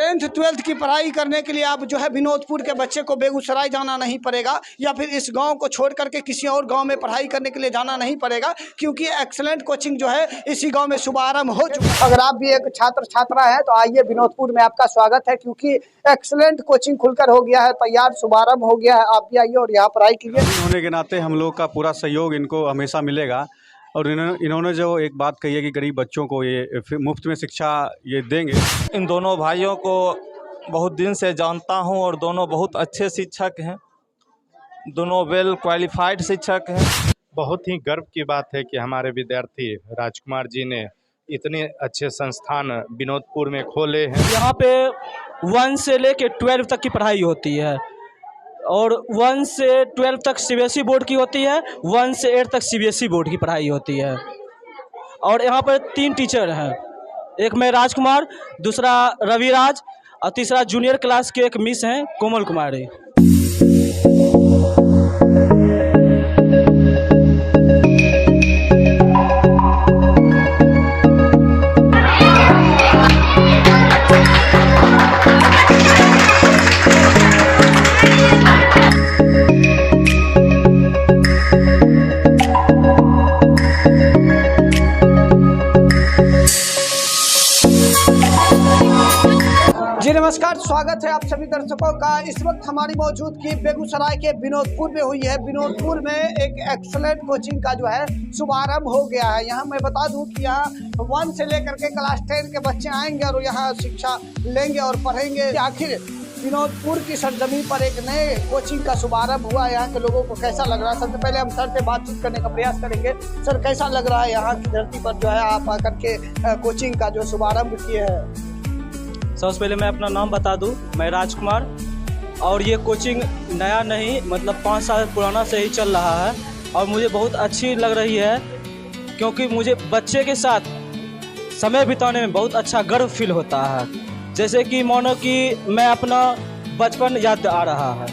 10th 12th की पढ़ाई करने के लिए आप जो है विनोदपुर के बच्चे को बेगूसराय जाना नहीं पड़ेगा, या फिर इस गांव को छोड़ करके किसी और गांव में पढ़ाई करने के लिए जाना नहीं पड़ेगा, क्योंकि एक्सलेंट कोचिंग जो है इसी गांव में शुभारंभ हो चुका है। अगर आप भी एक छात्र छात्रा हैं तो आइए, विनोदपुर में आपका स्वागत है, क्योंकि एक्सलेंट कोचिंग खुलकर हो गया है, तैयार, शुभारंभ हो गया है। आप भी आइए और यहाँ पढ़ाई कीजिए। होने के नाते हम लोग का पूरा सहयोग इनको हमेशा मिलेगा। और इन्होंने जो एक बात कही है कि गरीब बच्चों को ये मुफ्त में शिक्षा ये देंगे। इन दोनों भाइयों को बहुत दिन से जानता हूं और दोनों बहुत अच्छे शिक्षक हैं, दोनों वेल क्वालिफाइड शिक्षक हैं। बहुत ही गर्व की बात है कि हमारे विद्यार्थी राजकुमार जी ने इतने अच्छे संस्थान विनोदपुर में खोले हैं। यहाँ पे 1 से लेके 12 तक की पढ़ाई होती है, और 1 से 12 तक सीबीएसई बोर्ड की होती है, 1 से 8 तक सीबीएसई बोर्ड की पढ़ाई होती है। और यहाँ पर 3 टीचर हैं, एक मैं राजकुमार, दूसरा रविराज और तीसरा जूनियर क्लास के एक मिस हैं कोमल कुमारी। जी नमस्कार, स्वागत है आप सभी दर्शकों का। इस वक्त हमारी मौजूदगी बेगूसराय के विनोदपुर में हुई है। विनोदपुर में एक एक्सलेंट कोचिंग का जो है शुभारंभ हो गया है। यहाँ मैं बता दूं कि यहाँ 1 से लेकर के क्लास 10 के बच्चे आएंगे और यहाँ शिक्षा लेंगे और पढ़ेंगे। आखिर विनोदपुर की सरजमीन पर एक नए कोचिंग का शुभारंभ हुआ। यहाँ के लोगों को कैसा लग रहा है, सबसे पहले हम सर से बातचीत करने का प्रयास करेंगे। सर, कैसा लग रहा है यहाँ की धरती पर जो है आप आकर के कोचिंग का जो शुभारंभ किए हैं? सबसे पहले मैं अपना नाम बता दूं, मैं राजकुमार, और ये कोचिंग नया नहीं, मतलब 5 साल पुराना से ही चल रहा है, और मुझे बहुत अच्छी लग रही है, क्योंकि मुझे बच्चे के साथ समय बिताने में बहुत अच्छा गर्व फील होता है। जैसे कि मानो कि मैं अपना बचपन याद आ रहा है।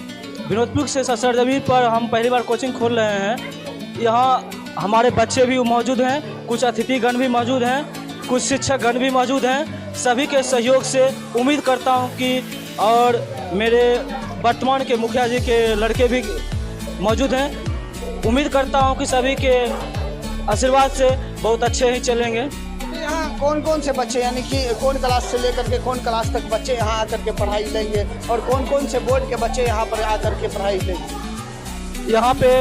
विनोदपुर से सरजमीन पर हम पहली बार कोचिंग खोल रहे हैं। यहाँ हमारे बच्चे भी मौजूद हैं, कुछ अतिथिगण भी मौजूद हैं, कुछ शिक्षकगण भी मौजूद हैं। सभी के सहयोग से उम्मीद करता हूं कि, और मेरे वर्तमान के मुखिया जी के लड़के भी मौजूद हैं, उम्मीद करता हूं कि सभी के आशीर्वाद से बहुत अच्छे ही चलेंगे। यहाँ कौन कौन से बच्चे, यानी कि कौन क्लास से लेकर के कौन क्लास तक बच्चे यहाँ आकर के पढ़ाई लेंगे, और कौन कौन से बोर्ड के बच्चे यहाँ पर आकर के पढ़ाई लेंगे? यहाँ पे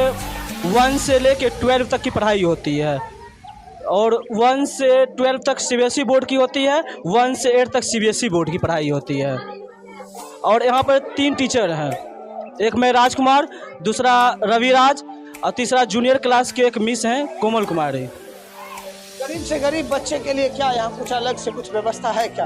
1 से लेके 12 तक की पढ़ाई होती है, और 1 से 12 तक सीबीएसई बोर्ड की होती है, 1 से 8 तक सीबीएसई बोर्ड की पढ़ाई होती है। और यहाँ पर 3 टीचर हैं, एक मैं राजकुमार, दूसरा रविराज और तीसरा जूनियर क्लास के एक मिस हैं कोमल कुमारी। गरीब से गरीब बच्चे के लिए क्या यहाँ कुछ अलग से कुछ व्यवस्था है क्या?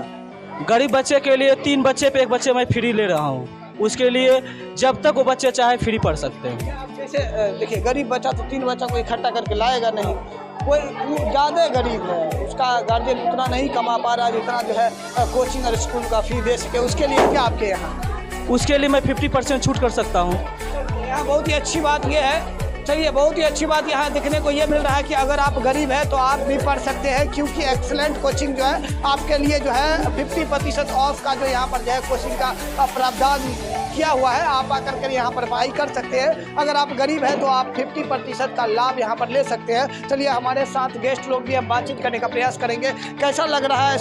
गरीब बच्चे के लिए 3 बच्चे पे 1 बच्चे मैं फ्री ले रहा हूँ। उसके लिए जब तक वो बच्चे चाहे फ्री पढ़ सकते हैं। जैसे देखिए, गरीब बच्चा तो 3 बच्चा को इकट्ठा करके लाएगा नहीं। कोई ज़्यादा गरीब है, उसका गार्जियन उतना नहीं कमा पा रहा जितना जो है कोचिंग और स्कूल का फी दे सके, उसके लिए क्या आपके यहाँ? उसके लिए मैं 50% छूट कर सकता हूँ। यहाँ बहुत ही अच्छी बात यह है, चलिए, बहुत ही अच्छी बात यहाँ देखने को ये मिल रहा है कि अगर आप गरीब हैं तो आप भी पढ़ सकते हैं, क्योंकि एक्सलेंट कोचिंग जो है आपके लिए जो है 50% ऑफ का जो यहाँ पर जो है कोचिंग का प्रावधान किया हुआ है। आप आकर के यहाँ पर पढ़ाई कर सकते हैं। अगर आप गरीब हैं तो आप 50% का लाभ यहाँ पर ले सकते हैं। चलिए, हमारे साथ गेस्ट लोग भी हम बातचीत करने का प्रयास करेंगे। कैसा लग रहा है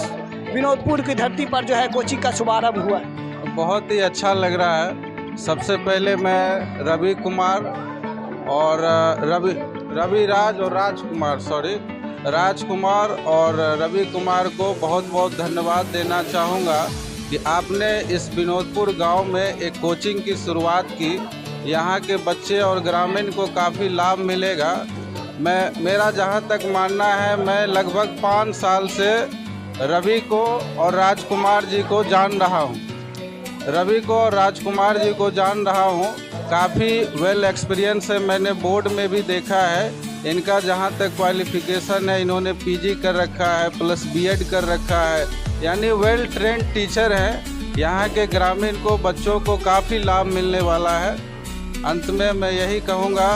विनोदपुर की धरती पर जो है कोचिंग का शुभारंभ हुआ? बहुत ही अच्छा लग रहा है। सबसे पहले मैं रवि कुमार और रविराज और राजकुमार और रवि कुमार को बहुत बहुत धन्यवाद देना चाहूँगा कि आपने इस विनोदपुर गांव में एक कोचिंग की शुरुआत की। यहाँ के बच्चे और ग्रामीण को काफ़ी लाभ मिलेगा। मेरा जहाँ तक मानना है, मैं लगभग 5 साल से रवि को और राजकुमार जी को जान रहा हूँ। काफ़ी वेल एक्सपीरियंस है, मैंने बोर्ड में भी देखा है। इनका जहाँ तक क्वालिफिकेशन है, इन्होंने पीजी कर रखा है प्लस बीएड कर रखा है, यानी वेल ट्रेंड टीचर हैं। यहाँ के ग्रामीण को, बच्चों को काफ़ी लाभ मिलने वाला है। अंत में मैं यही कहूँगा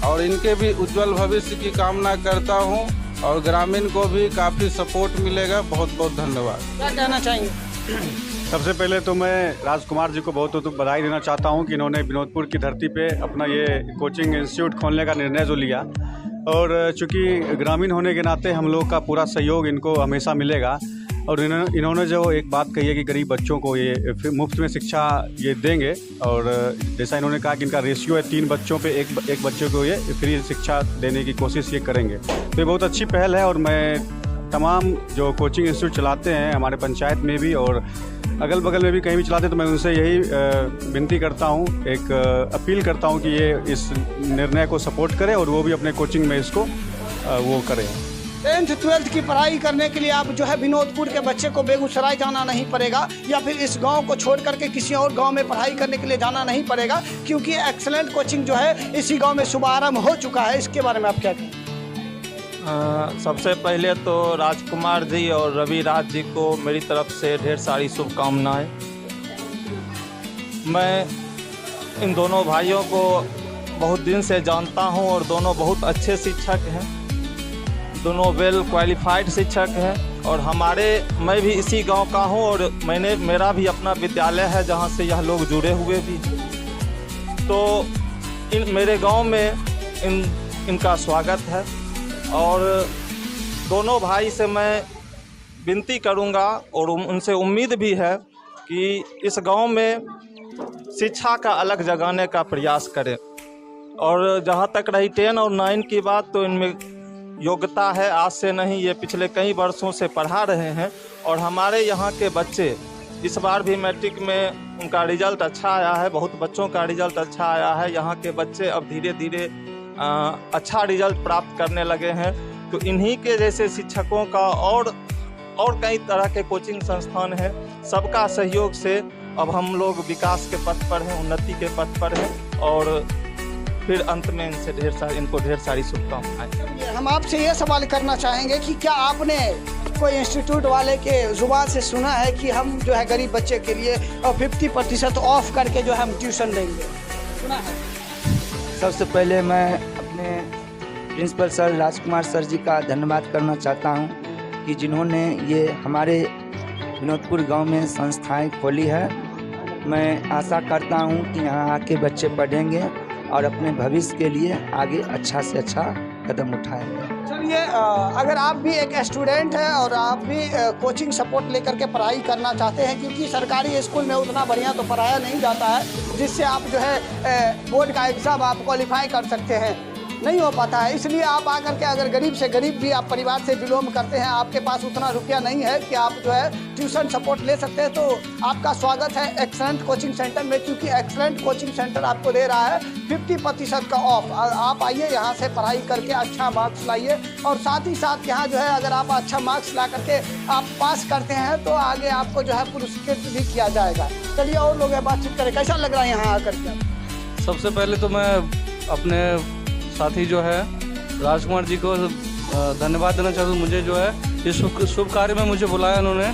और इनके भी उज्जवल भविष्य की कामना करता हूँ, और ग्रामीण को भी काफ़ी सपोर्ट मिलेगा। बहुत बहुत धन्यवाद। क्या कहना चाहेंगे? सबसे पहले तो मैं राजकुमार जी को बहुत बहुत बधाई देना चाहता हूं कि इन्होंने विनोदपुर की धरती पे अपना ये कोचिंग इंस्टीट्यूट खोलने का निर्णय जो लिया, और चूँकि ग्रामीण होने के नाते हम लोग का पूरा सहयोग इनको हमेशा मिलेगा। और इन्होंने जो एक बात कही है कि गरीब बच्चों को ये मुफ्त में शिक्षा ये देंगे, और जैसा इन्होंने कहा कि इनका रेशियो है 3 बच्चों पे एक बच्चे को ये फ्री शिक्षा देने की कोशिश ये करेंगे, तो ये बहुत अच्छी पहल है। और मैं तमाम जो कोचिंग इंस्टीट्यूट चलाते हैं हमारे पंचायत में भी और अगल बगल में भी कहीं भी चलाते हैं, तो मैं उनसे यही विनती करता हूँ, एक अपील करता हूँ कि ये इस निर्णय को सपोर्ट करें और वो भी अपने कोचिंग में इसको वो करें। 10th 12th की पढ़ाई करने के लिए आप जो है विनोदपुर के बच्चे को बेगूसराय जाना नहीं पड़ेगा, या फिर इस गांव को छोड़ करके किसी और गांव में पढ़ाई करने के लिए जाना नहीं पड़ेगा, क्योंकि एक्सीलेंट कोचिंग जो है इसी गांव में शुभारंभ हो चुका है। इसके बारे में आप क्या कहें? सबसे पहले तो राजकुमार जी और रविराज जी को मेरी तरफ से ढेर सारी शुभकामनाएं। मैं इन दोनों भाइयों को बहुत दिन से जानता हूं और दोनों बहुत अच्छे शिक्षक हैं, दोनों वेल क्वालिफाइड शिक्षक हैं। और मैं भी इसी गांव का हूं और मेरा भी अपना विद्यालय है जहां से यह लोग जुड़े हुए भी हैं। तो मेरे गांव में इनका स्वागत है, और दोनों भाई से मैं विनती करूंगा और उनसे उम्मीद भी है कि इस गांव में शिक्षा का अलग जगाने का प्रयास करें। और जहां तक रही 10 और 9 की बात, तो इनमें योग्यता है, आज से नहीं, ये पिछले कई वर्षों से पढ़ा रहे हैं। और हमारे यहाँ के बच्चे इस बार भी मैट्रिक में उनका रिजल्ट अच्छा आया है, बहुत बच्चों का रिजल्ट अच्छा आया है। यहाँ के बच्चे अब धीरे धीरे अच्छा रिजल्ट प्राप्त करने लगे हैं। तो इन्हीं के जैसे शिक्षकों का और कई तरह के कोचिंग संस्थान हैं, सबका सहयोग से अब हम लोग विकास के पथ पर हैं, उन्नति के पथ पर हैं। और फिर अंत में इनको ढेर सारी शुभकामनाएं। हम आपसे ये सवाल करना चाहेंगे कि क्या आपने कोई इंस्टीट्यूट वाले के जुबान से सुना है कि हम जो है गरीब बच्चे के लिए 50% ऑफ करके जो है हम ट्यूशन देंगे? सुना है? सबसे पहले मैं अपने प्रिंसिपल सर राजकुमार सर जी का धन्यवाद करना चाहता हूं कि जिन्होंने ये हमारे विनोदपुर गांव में संस्थाएं खोली है। मैं आशा करता हूं कि यहाँ आके बच्चे पढ़ेंगे और अपने भविष्य के लिए आगे अच्छा से अच्छा कदम उठाएंगे। चलिए, अगर आप भी एक स्टूडेंट हैं और आप भी कोचिंग सपोर्ट लेकर के पढ़ाई करना चाहते हैं, क्योंकि सरकारी स्कूल में उतना बढ़िया तो पढ़ाया नहीं जाता है जिससे आप जो है बोर्ड का एग्ज़ाम आप क्वालिफाई कर सकते हैं, नहीं हो पाता है। इसलिए आप आकर के अगर गरीब से गरीब भी आप परिवार से बिलोंग करते हैं, आपके पास उतना रुपया नहीं है कि आप जो है ट्यूशन सपोर्ट ले सकते हैं, तो आपका स्वागत है एक्सीलेंट कोचिंग सेंटर में, क्योंकि एक्सीलेंट कोचिंग सेंटर आपको दे रहा है 50% का ऑफ। आप आइए, यहाँ से पढ़ाई करके अच्छा मार्क्स लाइए, और साथ ही साथ यहाँ जो है अगर आप अच्छा मार्क्स ला करके आप पास करते हैं तो आगे आपको जो है पुरस्कृत भी किया जाएगा। चलिए और लोग बातचीत करें, कैसा लग रहा है यहाँ आकर के? सबसे पहले तो मैं अपने साथी जो है राजकुमार जी को धन्यवाद देना चाहता हूँ। मुझे जो है इस शुभ कार्य में मुझे बुलाया उन्होंने,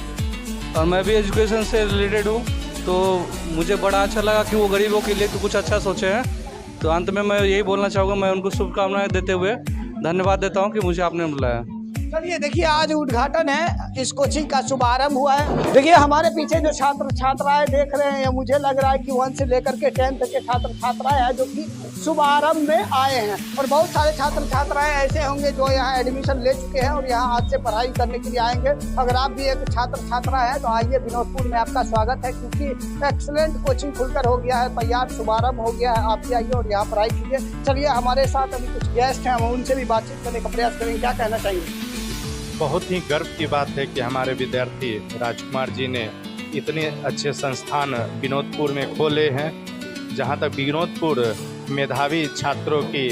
और मैं भी एजुकेशन से रिलेटेड हूँ, तो मुझे बड़ा अच्छा लगा कि वो गरीबों के लिए तो कुछ अच्छा सोचे हैं। तो अंत में मैं यही बोलना चाहूँगा, मैं उनको शुभकामनाएं देते हुए धन्यवाद देता हूँ कि मुझे आपने बुलाया। चलिए देखिए, आज उद्घाटन है, इस कोचिंग का शुभारंभ हुआ है। देखिए हमारे पीछे जो छात्र छात्राएं देख रहे हैं, मुझे लग रहा है कि 1 से लेकर के 10 तक के छात्र छात्राएं हैं जो कि शुभारंभ में आए हैं, और बहुत सारे छात्र छात्राएं ऐसे होंगे जो यहाँ एडमिशन ले चुके हैं और यहाँ आज से पढ़ाई करने के लिए आएंगे। अगर आप भी एक छात्र छात्रा है तो आइए, विनोदपुर में आपका स्वागत है, क्योंकि एक्सीलेंट कोचिंग खुलकर हो गया है, तैयार, शुभारंभ हो गया है। आप भी आइए और यहाँ पढ़ाई कीजिए। चलिए, हमारे साथ अभी कुछ गेस्ट हैं, हम उनसे भी बातचीत करने का प्रयास करेंगे। क्या कहना चाहिए? बहुत ही गर्व की बात है कि हमारे विद्यार्थी राजकुमार जी ने इतने अच्छे संस्थान विनोदपुर में खोले हैं, जहां तक विनोदपुर मेधावी छात्रों की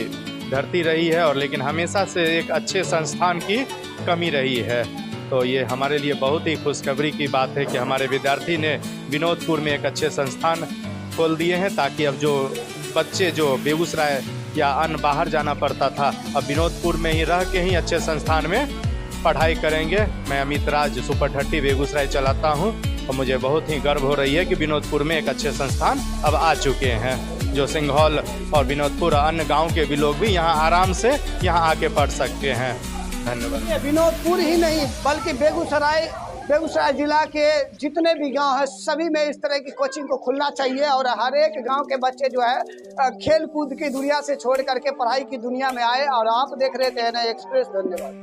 धरती रही है, और लेकिन हमेशा से एक अच्छे संस्थान की कमी रही है। तो ये हमारे लिए बहुत ही खुशखबरी की बात है कि हमारे विद्यार्थी ने विनोदपुर में एक अच्छे संस्थान खोल दिए हैं, ताकि अब जो बच्चे जो बेगूसराय या अन्य बाहर जाना पड़ता था, अब विनोदपुर में ही रह के ही अच्छे संस्थान में पढ़ाई करेंगे। मैं अमित राज सुपर 30 बेगूसराय चलाता हूं, और मुझे बहुत ही गर्व हो रही है कि विनोदपुर में एक अच्छे संस्थान अब आ चुके हैं, जो सिंघौल और विनोदपुर अन्य गांव के भी लोग भी यहाँ आराम से यहाँ आके पढ़ सकते हैं। धन्यवाद। विनोदपुर ही नहीं बल्कि बेगूसराय बेगूसराय जिला के जितने भी गांव हैं सभी में इस तरह की कोचिंग को खुलना चाहिए और हर एक गांव के बच्चे जो है खेल कूद की दुनिया से छोड़ करके पढ़ाई की दुनिया में आए। और आप देख रहे थे ना एक्सप्रेस। धन्यवाद।